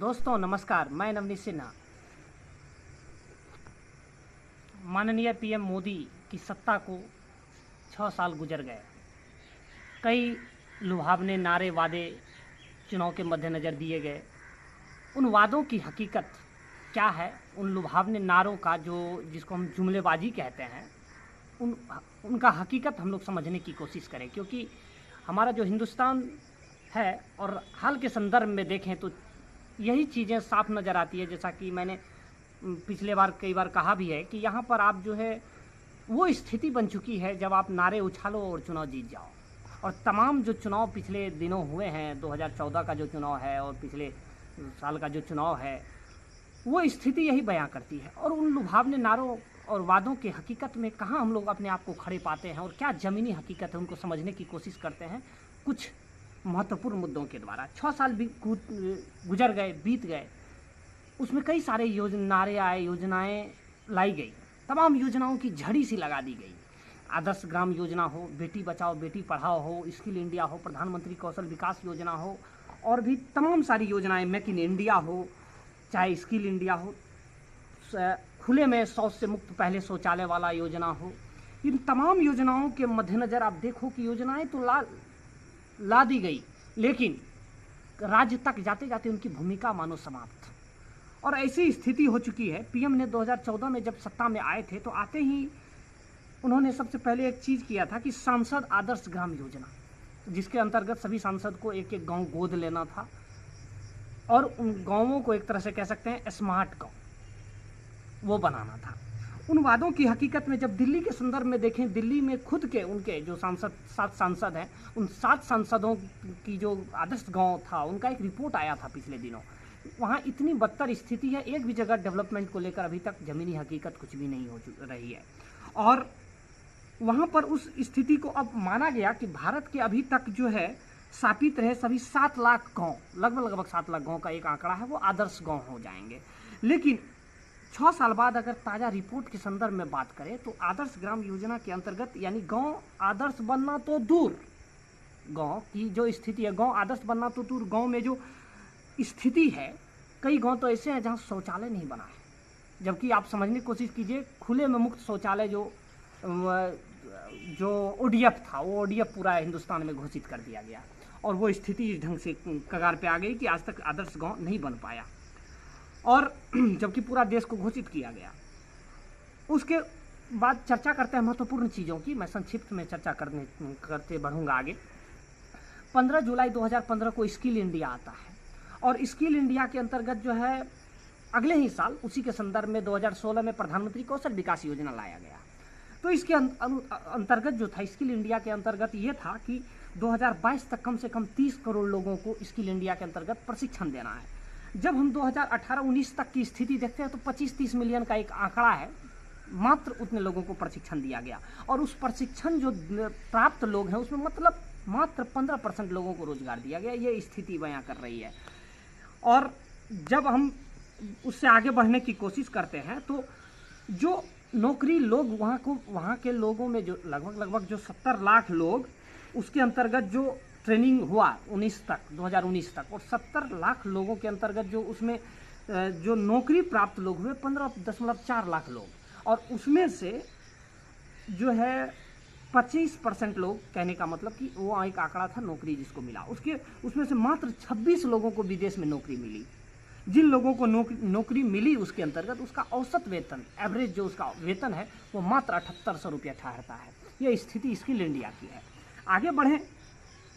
दोस्तों नमस्कार, मैं नवनीत सिन्हा। माननीय पीएम मोदी की सत्ता को 6 साल गुजर गए। कई लुभावने नारे वादे चुनाव के मद्देनज़र दिए गए। उन वादों की हकीकत क्या है, उन लुभावने नारों का जिसको हम जुमलेबाजी कहते हैं, उनका हकीकत हम लोग समझने की कोशिश करें, क्योंकि हमारा जो हिंदुस्तान है और हाल के संदर्भ में देखें तो यही चीज़ें साफ नज़र आती है। जैसा कि मैंने पिछले बार कई बार कहा भी है कि यहाँ पर आप जो है वो स्थिति बन चुकी है जब आप नारे उछालो और चुनाव जीत जाओ। और तमाम जो चुनाव पिछले दिनों हुए हैं, 2014 का जो चुनाव है और पिछले साल का जो चुनाव है, वो स्थिति यही बयां करती है। और उन लुभावने नारों और वादों की हकीकत में कहाँ हम लोग अपने आप को खड़े पाते हैं और क्या ज़मीनी हकीकत है, उनको समझने की कोशिश करते हैं कुछ महत्वपूर्ण मुद्दों के द्वारा। 6 साल भी गुजर गए, बीत गए, उसमें कई सारे नारे आए, योजनाएं लाई गई, तमाम योजनाओं की झड़ी सी लगा दी गई। आदर्श ग्राम योजना हो, बेटी बचाओ बेटी पढ़ाओ हो, स्किल इंडिया हो, प्रधानमंत्री कौशल विकास योजना हो, और भी तमाम सारी योजनाएं, मेक इन इंडिया हो, चाहे स्किल इंडिया हो, खुले में शौच से मुक्त पहले शौचालय वाला योजना हो। इन तमाम योजनाओं के मद्देनज़र आप देखो कि योजनाएं तो ला दी गई, लेकिन राज्य तक जाते जाते उनकी भूमिका मानो समाप्त। और ऐसी स्थिति हो चुकी है। पीएम ने 2014 में जब सत्ता में आए थे तो आते ही उन्होंने सबसे पहले एक चीज़ किया था कि सांसद आदर्श ग्राम योजना, जिसके अंतर्गत सभी सांसद को एक एक गांव गोद लेना था और उन गांवों को एक तरह से कह सकते हैं स्मार्ट गांव वो बनाना था। उन वादों की हकीकत में जब दिल्ली के संदर्भ में देखें, दिल्ली में खुद के उनके जो 7 सांसद हैं, उन 7 सांसदों की जो आदर्श गांव था, उनका एक रिपोर्ट आया था पिछले दिनों। वहाँ इतनी बदतर स्थिति है, एक भी जगह डेवलपमेंट को लेकर अभी तक ज़मीनी हकीकत कुछ भी नहीं हो रही है। और वहाँ पर उस स्थिति को अब माना गया कि भारत के अभी तक जो है स्थापित रहे सभी 7 लाख गाँव, लगभग 7 लाख गाँव का एक आंकड़ा है, वो आदर्श गाँव हो जाएंगे। लेकिन 6 साल बाद अगर ताज़ा रिपोर्ट के संदर्भ में बात करें तो आदर्श ग्राम योजना के अंतर्गत, यानी गांव आदर्श बनना तो दूर, गांव की जो स्थिति है, गांव आदर्श बनना तो दूर, गांव में जो स्थिति है, कई गांव तो ऐसे हैं जहां शौचालय नहीं बना है। जबकि आप समझने की कोशिश कीजिए, खुले में मुक्त शौचालय जो ओडीएफ था, वो ओडीएफ पूरा हिंदुस्तान में घोषित कर दिया गया और वो स्थिति इस ढंग से कगार पे आ गई कि आज तक आदर्श गाँव नहीं बन पाया, और जबकि पूरा देश को घोषित किया गया। उसके बाद चर्चा करते हैं महत्वपूर्ण चीज़ों की। मैं संक्षिप्त में चर्चा करते बढ़ूंगा आगे। 15 जुलाई 2015 को स्किल इंडिया आता है और स्किल इंडिया के अंतर्गत जो है अगले ही साल उसी के संदर्भ में 2016 में प्रधानमंत्री कौशल विकास योजना लाया गया। तो इसके अंतर्गत जो था, स्किल इंडिया के अंतर्गत ये था कि 2022 तक कम से कम 30 करोड़ लोगों को स्किल इंडिया के अंतर्गत प्रशिक्षण देना है। जब हम 2018-19 तक की स्थिति देखते हैं तो 25-30 मिलियन का एक आंकड़ा है, मात्र उतने लोगों को प्रशिक्षण दिया गया। और उस प्रशिक्षण जो प्राप्त लोग हैं उसमें मतलब मात्र 15% लोगों को रोजगार दिया गया। ये स्थिति बयां कर रही है। और जब हम उससे आगे बढ़ने की कोशिश करते हैं तो जो नौकरी लोग वहाँ के लोगों में जो लगभग जो 70 लाख लोग, उसके अंतर्गत जो ट्रेनिंग हुआ 2019 तक, और 70 लाख लोगों के अंतर्गत जो उसमें जो नौकरी प्राप्त लोग हुए 15.4 लाख लोग, और उसमें से जो है 25% लोग, कहने का मतलब कि वो एक आंकड़ा था नौकरी जिसको मिला, उसमें से मात्र 26 लोगों को विदेश में नौकरी मिली। जिन लोगों को नौकरी मिली उसके अंतर्गत उसका औसत वेतन, एवरेज जो उसका वेतन है, वो मात्र 7800 रुपया ठहरता है। ये स्थिति स्किल इंडिया की है। आगे बढ़ें,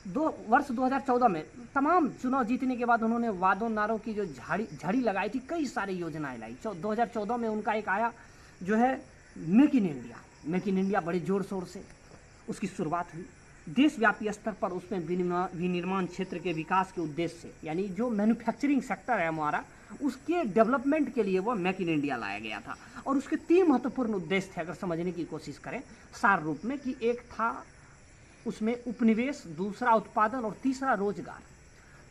वर्ष 2014 में तमाम चुनाव जीतने के बाद उन्होंने वादों नारों की जो झड़ी लगाई थी, कई सारी योजनाएं लाई। 2014 में उनका एक आया जो है make in India. Make in India बड़े जोर शोर से उसकी शुरुआत हुई। देशव्यापी स्तर पर उसमें विनिर्माण क्षेत्र के विकास के उद्देश्य से, यानी जो मैन्युफैक्चरिंग सेक्टर है हमारा, उसके डेवलपमेंट के लिए वो मेक इन इंडिया लाया गया था। और उसके 3 महत्वपूर्ण उद्देश्य थे, अगर समझने की कोशिश करें सार रूप में, कि एक था उसमें उपनिवेश, दूसरा उत्पादन और तीसरा रोजगार।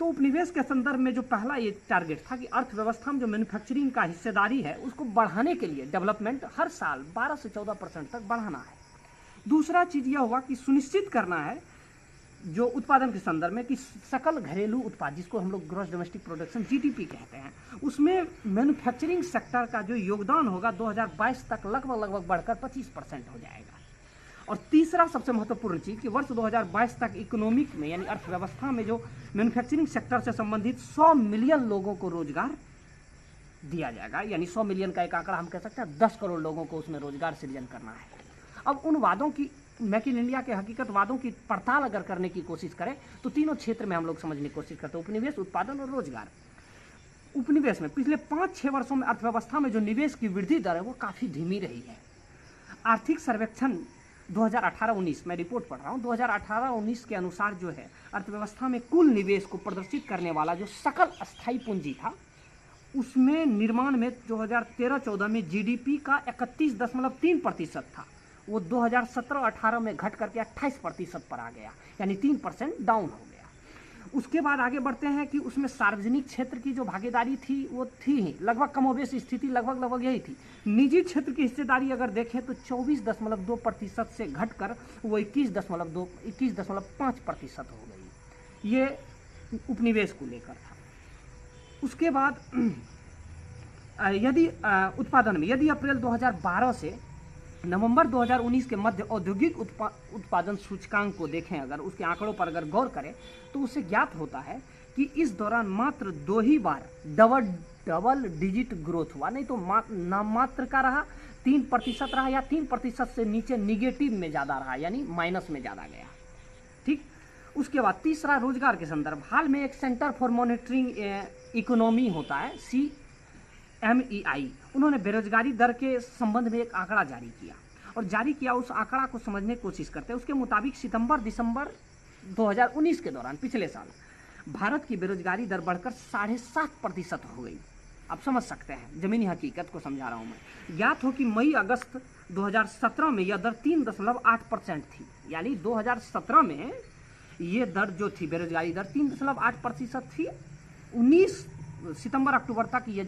तो उपनिवेश के संदर्भ में जो पहला ये टारगेट था कि अर्थव्यवस्था में जो मैन्युफैक्चरिंग का हिस्सेदारी है उसको बढ़ाने के लिए डेवलपमेंट हर साल 12 से 14% तक बढ़ाना है। दूसरा चीज़ यह हुआ कि सुनिश्चित करना है जो उत्पादन के संदर्भ में कि सकल घरेलू उत्पाद, जिसको हम लोग ग्रॉस डोमेस्टिक प्रोडक्शन जीडीपी कहते हैं, उसमें मैन्युफैक्चरिंग सेक्टर का जो योगदान होगा 2022 तक लगभग बढ़कर 25% हो जाएगा। और तीसरा सबसे महत्वपूर्ण चीज़ कि वर्ष 2022 तक इकोनॉमिक में यानी अर्थव्यवस्था में जो मैन्युफैक्चरिंग सेक्टर से संबंधित 100 मिलियन लोगों को रोजगार दिया जाएगा। यानी 100 मिलियन का एक आंकड़ा हम कह सकते हैं 10 करोड़ लोगों को उसमें रोजगार सृजन करना है। अब उन वादों की, मेक इन इंडिया के हकीकत वादों की पड़ताल अगर करने की कोशिश करें तो तीनों क्षेत्र में हम लोग समझने की कोशिश करते हैं, उपनिवेश, उत्पादन और रोजगार। उपनिवेश में पिछले 5-6 वर्षों में अर्थव्यवस्था में जो निवेश की वृद्धि दर है वो काफ़ी धीमी रही है। आर्थिक सर्वेक्षण 2018-19 में रिपोर्ट पढ़ रहा हूँ, 2018-19 के अनुसार जो है अर्थव्यवस्था में कुल निवेश को प्रदर्शित करने वाला जो सकल अस्थायी पूंजी था, उसमें निर्माण में 2013-14 में जीडीपी का 31.3% था, वो 2017-18 में घट करके 28% पर आ गया, यानी 3% डाउन हो गया। उसके बाद आगे बढ़ते हैं कि उसमें सार्वजनिक क्षेत्र की जो भागीदारी थी वो थी ही लगभग कमोबेश स्थिति लगभग यही थी। निजी क्षेत्र की हिस्सेदारी अगर देखें तो 24.2% से घटकर वो 21.5% हो गई। ये उपनिवेश को लेकर था। उसके बाद यदि उत्पादन में, यदि अप्रैल 2012 से नवंबर 2019 के मध्य औद्योगिक उत्पादन सूचकांक को देखें, अगर उसके आंकड़ों पर अगर गौर करें तो उससे ज्ञात होता है कि इस दौरान मात्र 2 ही बार डबल डिजिट ग्रोथ हुआ, नहीं तो नाम मात्र का रहा, 3% रहा या 3% से नीचे निगेटिव में ज़्यादा रहा, यानी माइनस में ज़्यादा गया। ठीक। उसके बाद तीसरा रोजगार के संदर्भ, हाल में एक सेंटर फॉर मॉनिटरिंग इकोनॉमी होता है CMEI, उन्होंने बेरोजगारी दर के संबंध में एक आंकड़ा जारी किया और जारी किया उस आंकड़ा को समझने की कोशिश करते हैं। उसके मुताबिक सितंबर-दिसंबर 2019 के दौरान पिछले साल भारत की बेरोजगारी दर बढ़कर 7.5% हो गई। आप समझ सकते हैं, जमीनी हकीकत को समझा रहा हूँ मैं। ज्ञात हो कि मई-अगस्त 2017 में यह दर 3.8% थी, यानी 2017 में ये दर जो थी, बेरोजगारी दर 3.8% थी। 19 सितंबर-अक्टूबर तक ये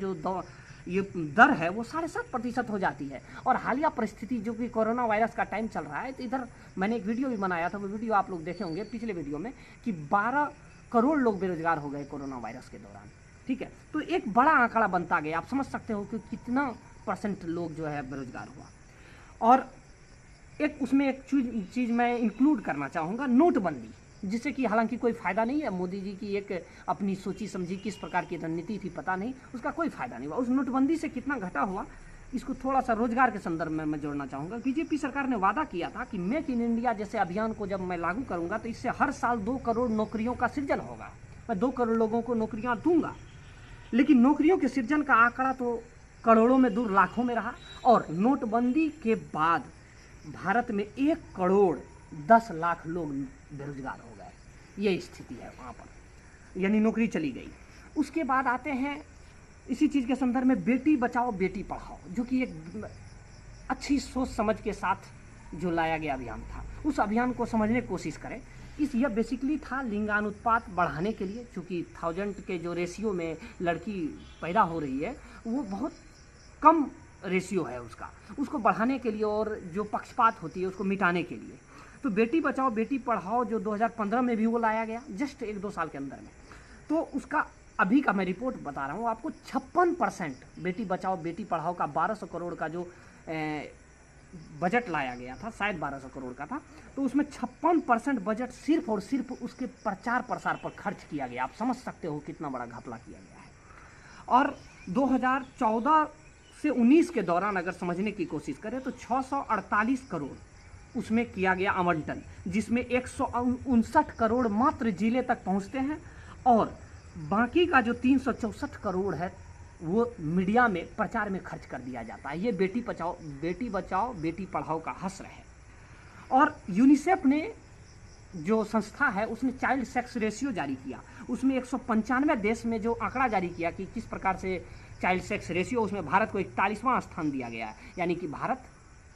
दर है वो 7.5% हो जाती है। और हालिया परिस्थिति जो कि कोरोना वायरस का टाइम चल रहा है, तो इधर मैंने एक वीडियो भी बनाया था, वो वीडियो आप लोग देखे होंगे पिछले वीडियो में, कि 12 करोड़ लोग बेरोजगार हो गए कोरोना वायरस के दौरान। ठीक है, तो एक बड़ा आंकड़ा बनता गया। आप समझ सकते हो कि कितना % लोग जो है बेरोजगार हुआ। और एक उसमें एक चीज़ मैं इंक्लूड करना चाहूँगा, नोटबंदी, जिससे कि हालांकि कोई फ़ायदा नहीं है। मोदी जी की एक अपनी सोची समझी किस प्रकार की रणनीति थी पता नहीं, उसका कोई फ़ायदा नहीं हुआ। उस नोटबंदी से कितना घटा हुआ, इसको थोड़ा सा रोजगार के संदर्भ में मैं जोड़ना चाहूँगा। बीजेपी सरकार ने वादा किया था कि मेक इन इंडिया जैसे अभियान को जब मैं लागू करूँगा तो इससे हर साल 2 करोड़ नौकरियों का सृजन होगा, मैं 2 करोड़ लोगों को नौकरियाँ दूंगा। लेकिन नौकरियों के सृजन का आंकड़ा तो करोड़ों में दूर लाखों में रहा। और नोटबंदी के बाद भारत में 1 करोड़ 10 लाख लोग बेरोजगार हो गए, ये स्थिति है वहाँ पर, यानी नौकरी चली गई। उसके बाद आते हैं इसी चीज़ के संदर्भ में बेटी बचाओ बेटी पढ़ाओ, जो कि एक अच्छी सोच समझ के साथ जो लाया गया अभियान था। उस अभियान को समझने की कोशिश करें। यह बेसिकली था लिंगानुपात बढ़ाने के लिए, चूँकि 1000 के जो रेशियो में लड़की पैदा हो रही है वो बहुत कम रेशियो है उसको बढ़ाने के लिए और जो पक्षपात होती है उसको मिटाने के लिए। तो बेटी बचाओ बेटी पढ़ाओ जो 2015 में भी वो लाया गया, जस्ट 1-2 साल के अंदर में, तो उसका अभी का मैं रिपोर्ट बता रहा हूँ आपको, 56% बेटी बचाओ बेटी पढ़ाओ का 1200 करोड़ का जो बजट लाया गया था, शायद 1200 करोड़ का था, तो उसमें 56% बजट सिर्फ और सिर्फ उसके प्रचार प्रसार पर खर्च किया गया। आप समझ सकते हो कितना बड़ा घपला किया गया है। और 2014 से 19 के दौरान अगर समझने की कोशिश करें तो 648 करोड़ उसमें किया गया आवंटन, जिसमें 159 करोड़ मात्र जिले तक पहुंचते हैं और बाकी का जो 364 करोड़ है वो मीडिया में प्रचार में खर्च कर दिया जाता है। ये बेटी बचाओ बेटी पढ़ाओ का हश्र है। और यूनिसेफ ने जो संस्था है उसने चाइल्ड सेक्स रेशियो जारी किया, उसमें 195 देश में जो आंकड़ा जारी किया कि किस प्रकार से चाइल्ड सेक्स रेशियो, उसमें भारत को 41वां स्थान दिया गया है, यानी कि भारत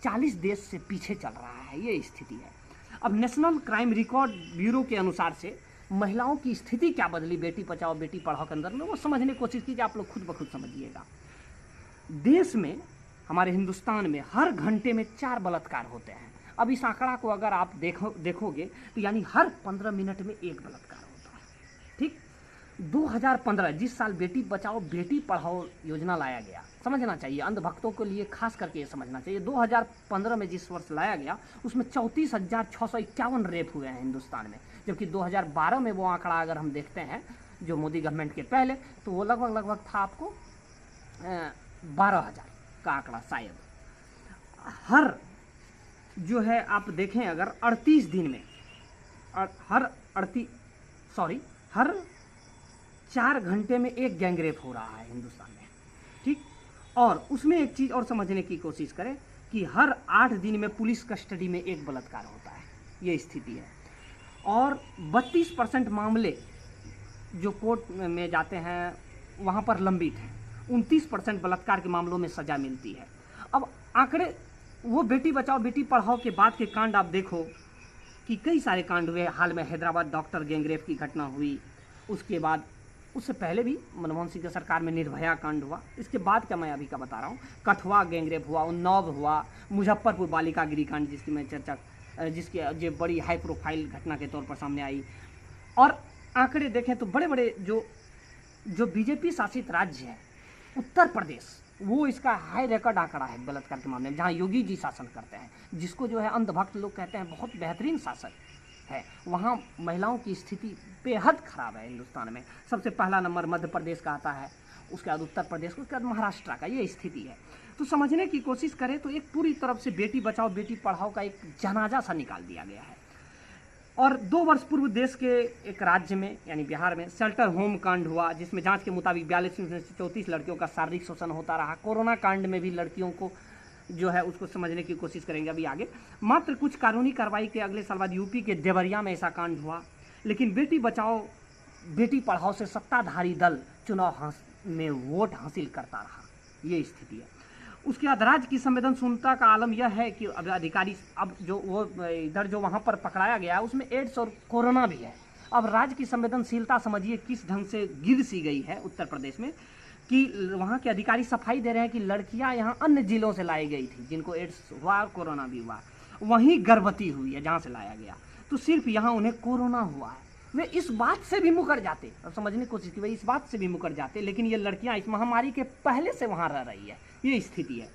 40 देश से पीछे चल रहा है, ये स्थिति है। अब नेशनल क्राइम रिकॉर्ड ब्यूरो के अनुसार से महिलाओं की स्थिति क्या बदली बेटी बचाओ बेटी पढ़ाओ के अंदर में, वो समझने की कोशिश कीजिए, आप लोग खुद ब खुद समझिएगा। देश में, हमारे हिंदुस्तान में हर घंटे में 4 बलात्कार होते हैं। अब इस आंकड़ा को अगर आप देखोगे तो यानी हर 15 मिनट में एक बलात्कार होता है। ठीक, 2015 जिस साल बेटी बचाओ बेटी पढ़ाओ योजना लाया गया, समझना चाहिए अंधभक्तों के लिए खास करके ये समझना चाहिए, 2015 में जिस वर्ष लाया गया उसमें 34,651 रेप हुए हैं हिंदुस्तान में, जबकि 2012 में वो आंकड़ा अगर हम देखते हैं जो मोदी गवर्नमेंट के पहले, तो वो लगभग था आपको 12,000 का आंकड़ा शायद। हर जो है आप देखें अगर 38 दिन में हर 4 घंटे में एक गैंगरेप हो रहा है हिंदुस्तान में। ठीक, और उसमें एक चीज़ और समझने की कोशिश करें कि हर 8 दिन में पुलिस कस्टडी में एक बलात्कार होता है, ये स्थिति है। और 32% मामले जो कोर्ट में जाते हैं वहाँ पर लंबित हैं, 29% बलात्कार के मामलों में सज़ा मिलती है। अब आंकड़े वो बेटी बचाओ बेटी पढ़ाओ के बाद के कांड आप देखो कि कई सारे कांड हुए। हाल में हैदराबाद डॉक्टर गैंगरेप की घटना हुई, उसके बाद उससे पहले भी मनमोहन सिंह की सरकार में निर्भया कांड हुआ, इसके बाद का मैं अभी का बता रहा हूँ, कठुआ गैंगरेप हुआ, उन्नाव हुआ, मुजफ्फरपुर बालिका गिरीकांड जिसकी मैं चर्चा जो बड़ी हाई प्रोफाइल घटना के तौर पर सामने आई। और आंकड़े देखें तो बड़े बड़े जो बीजेपी शासित राज्य है उत्तर प्रदेश, वो इसका हाई रिकॉर्ड आंकड़ा है बलात्कार के मामले में, जहाँ योगी जी शासन करते हैं, जिसको जो है अंधभक्त लोग कहते हैं बहुत बेहतरीन शासन है। वहाँ महिलाओं की स्थिति बेहद खराब है हिंदुस्तान में। सबसे पहला नंबर मध्य प्रदेश का आता है, उसके बाद उत्तर प्रदेश, उसके बाद महाराष्ट्र का, ये स्थिति है। तो समझने की कोशिश करें तो एक पूरी तरफ से बेटी बचाओ बेटी पढ़ाओ का एक जनाजा सा निकाल दिया गया है। और 2 वर्ष पूर्व देश के एक राज्य में यानी बिहार में शेल्टर होम कांड हुआ, जिसमें जांच के मुताबिक 42 में से 34 लड़कियों का शारीरिक शोषण होता रहा। कोरोना कांड में भी लड़कियों को जो है उसको समझने की कोशिश करेंगे अभी आगे। मात्र कुछ कानूनी कार्रवाई के अगले साल बाद यूपी के देवरिया में ऐसा कांड हुआ। लेकिन बेटी बचाओ बेटी पढ़ाओ से सत्ताधारी दल चुनाव में वोट हासिल करता रहा, ये स्थिति है। उसके बाद राज्य की संवेदनशीलता का आलम यह है कि अब अधिकारी अब जो वो इधर जो वहाँ पर पकड़ाया गया है उसमें एड्स और कोरोना भी है। अब राज्य की संवेदनशीलता समझिए किस ढंग से गिर सी गई है उत्तर प्रदेश में कि वहाँ के अधिकारी सफाई दे रहे हैं कि लड़कियाँ यहाँ अन्य जिलों से लाई गई थी जिनको एड्स हुआ कोरोना भी हुआ, वहीं गर्भवती हुई है जहाँ से लाया गया, तो सिर्फ यहाँ उन्हें कोरोना हुआ है। वे इस बात से भी मुकर जाते, और समझने की कोशिश की, वे इस बात से भी मुकर जाते, लेकिन ये लड़कियां इस महामारी के पहले से वहां रह रही है, ये स्थिति है।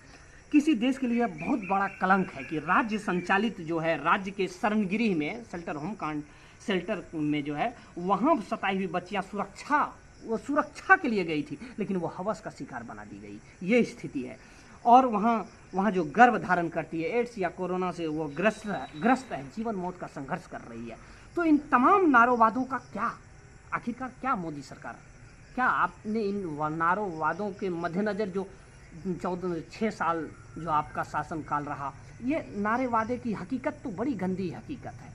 किसी देश के लिए बहुत बड़ा कलंक है कि राज्य संचालित जो है राज्य के शरणगृह में शेल्टर होम कांड शेल्टर में जो है वहाँ सताई हुई बच्चियाँ सुरक्षा के लिए गई थी, लेकिन वो हवस का शिकार बना दी गई, ये स्थिति है। और वहाँ जो गर्भ धारण करती है एड्स या कोरोना से वो ग्रस्त है, जीवन मौत का संघर्ष कर रही है। तो इन तमाम नारोवादों का क्या आखिरकार क्या मोदी सरकार, क्या आपने इन नारोवादों के मद्देनज़र जो 6 साल जो आपका शासनकाल रहा, ये नारेवादे की हकीकत तो बड़ी गंदी हकीकत है।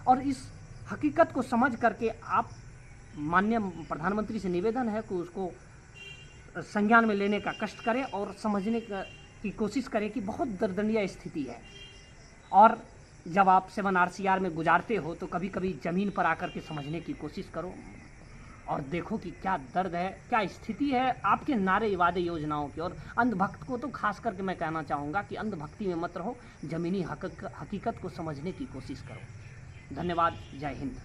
और इस हकीकत को समझ करके आप माननीय प्रधानमंत्री से निवेदन है कि उसको संज्ञान में लेने का कष्ट करें और समझने की कोशिश करें कि बहुत दर्दनीय स्थिति है। और जब आप 7 RCR में गुजारते हो तो कभी कभी ज़मीन पर आकर के समझने की कोशिश करो और देखो कि क्या दर्द है, क्या स्थिति है आपके नारे वादे योजनाओं की। और अंधभक्त को तो खास करके मैं कहना चाहूँगा कि अंधभक्ति में मत रहो, ज़मीनी हकीकत को समझने की कोशिश करो। धन्यवाद, जय हिंद।